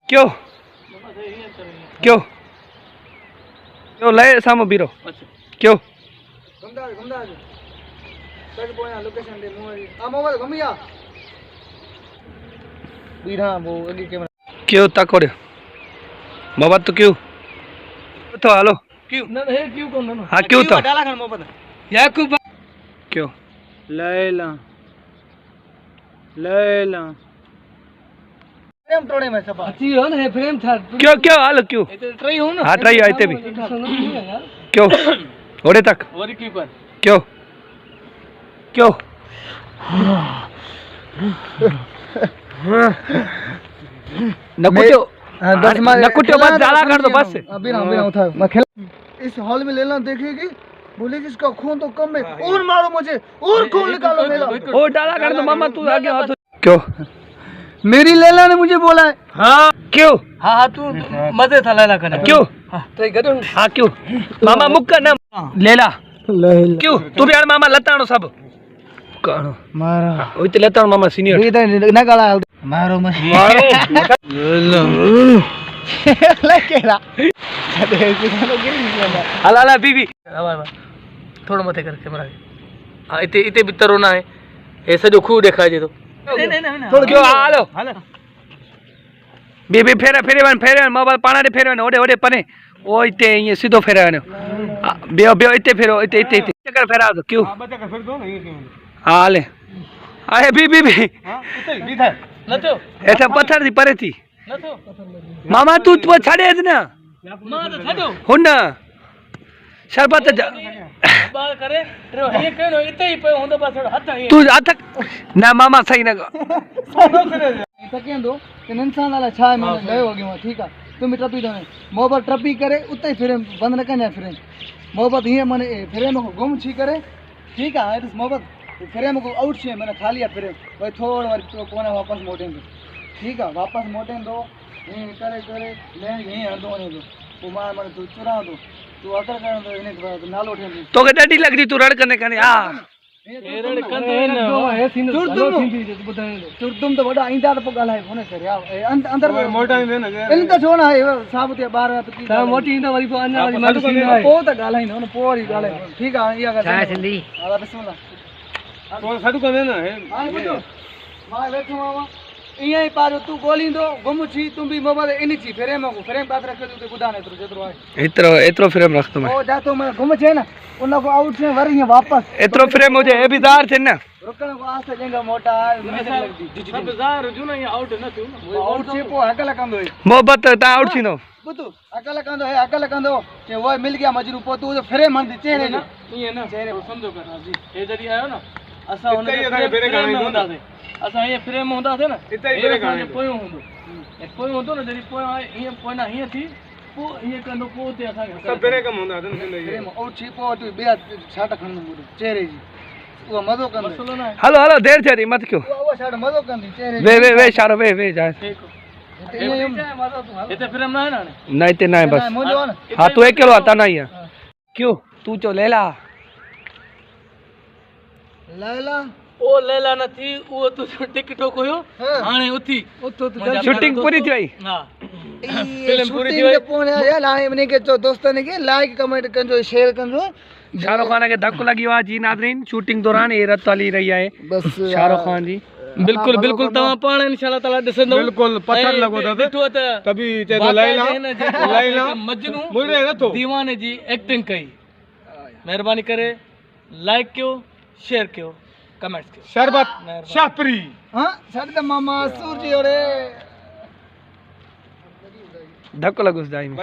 क्यों क्यों क्यों ले सामो बीरो क्यों क्यों तक मोहब्बत तो क्यों तो हालो क्यों ना है क्यों कौन ना हां क्यों तो डाला खान मोहब्बत याकूब क्यों लैला लैला फ्रेम तोड़े में सब अच्छी हो ना फ्रेम था क्यों क्यों हालो क्यों ट्राई हो ना हां ट्राई आते भी क्यों ओरे तक और क्यों पर क्यों क्यों नकुटो नकुटो बस डाला कर दो बस अभी ना उठा मैं खेल इस हॉल में लेना देखेगी बोले कि इसका खून तो कम है और मारो मुझे और खून निकालो मेरा ओ डाला कर दो मामा तू आगे हाथ क्यों मेरी लैला ने मुझे बोला है हाँ क्यों हाँ हाँ तू मजे था लैला करना क्यों तो गदो हाँ क्यों मामा मुक्का ना लैला क्यों तू भी यार मामा लताणो सब काणो मारा ओय ते लताणो मामा सीनियर इधर ना गाला मारो मारो लेकेला हला हला बीबी थोड़ा मथे कर कैमरा हां इते इते भीतर होना है ऐसा जो खूह दिखाई दे तो नहीं क्यों हालो बीबी फेरे मोबाइल पाना रे फेरे ओडे ओडे पने ओ इते ये सीधो फेरे बेओ बेओ इते फेरो इते इते चक्कर फेरा दो क्यों हां बच्चा का फेर दो ना ये क्यों हां ले अरे बीबी हां इते भी था नतो ऐसा पत्थर थी परे थी नतो मामा तू तो छाड़े ज ना मां तो छाडो हुन शरबत बाल करे रे ये कहनो इते ही पे होंदो पास हथ तू हथ ना मामा सही ना तकेंदो इंसान वाला छा में गयो गयो ठीक है तुम ट्रपी दो मोहब्बत ट्रपी करे उते फिर बंद न कने फिर मोहब्बत ये माने फिर में गुम छी करे ठीक है इस मोहब्बत फिर में आउट छे मैंने खा लिया फिर भाई थोड़ा बार तो कोने वापस मोटें दो ठीक है वापस मोटें दो ये करे करे ले यही हदो ने दो वो मार मार तू चुरा दो तू अकर कर दो इने नालो उठे तो के डडी लग रही तू रड़ करने कने आ रड़ कंदो दो है सीन चुर तुम तो बड़ा इंदा तो गालाय कोने कर यार अंदर मोटा दे ना इन तो छोना है साबते बाहर तो की मोटी इंदा वाली को अन्ना वाली मार सीन है पो तो गालाय न पोरी गालाय ठीक है या कर चाय सिंधी आ बिस्मिल्लाह तो साडू कर देना है हां बुझो मां बैठो मामा इया ही पारो तू गोली दो गुम छी तुम भी मोबाइल इनी छी फ्रेम को फ्रेम बात रख दो ते बुदा ने तो जेतरो है एतरो फ्रेम रख तो मैं ओ जा तो मैं गुम छे ना उन को आउट से वरी वापस एतरो फ्रेम हो जाए बेदार थे ना रुकण को आस जेंगा मोटा सब जार जो ना ये आउट न थयो ना आउट छे पो अकल कंदो मोहब्बत ता आउट छी नो बुतू अकल कंदो है अकल कंदो के वो मिल गया मजरू पो तू फ्रेम मन चेहरे ना ये ना चेहरे को समझो कर जी ए जरी आयो ना असा उन फ्रेम होंदा थे असा ये फ्रेम होंदा थे ना इते ही फेरे गाने पोयो होंदो ए पोयो होंदो ना जरी पोयो ये पोना ये थी पो ये कंदो पो ते असा सब फेरे कम होंदा थे जिंदगी फ्रेम और छी पो तू बे छाट खन मुरे चेहरे जी वो मजो कंदो हेलो हेलो देर छरी मत क्यों वो छाट मजो कंदी चेहरे वे शारो वे जा इते फ्रेम ना है ना नहीं ते ना है बस हां तू अकेलो आता नहीं है क्यों तू चो लेला लैला ओ लैला न थी वो तो टिकटो कोयो हाने उथी तो शूटिंग पूरी थी भाई हां फिल्म पूरी थी भाई पोने यार लाए मने के दोस्तों ने के लाइक कमेंट कंजो शेयर कंजो शाहरुख खान के धक्को लगी हुआ जी नाज़रीन शूटिंग दौरान ये रत वाली रही है बस शाहरुख खान जी बिल्कुल बिल्कुल तवा पाण इंशाल्लाह ताला दिसंदो बिल्कुल पत्थर लगो था तभी ते तो लैला मजनू मुड़े नथो दीवाने जी एक्टिंग कई मेहरबानी करे लाइक क्यों शेयर क्यों कमेंट्स क्यों शरबत शाहपुरी हां सद मामा सूरजी ओरे धक्को लगुस जाई में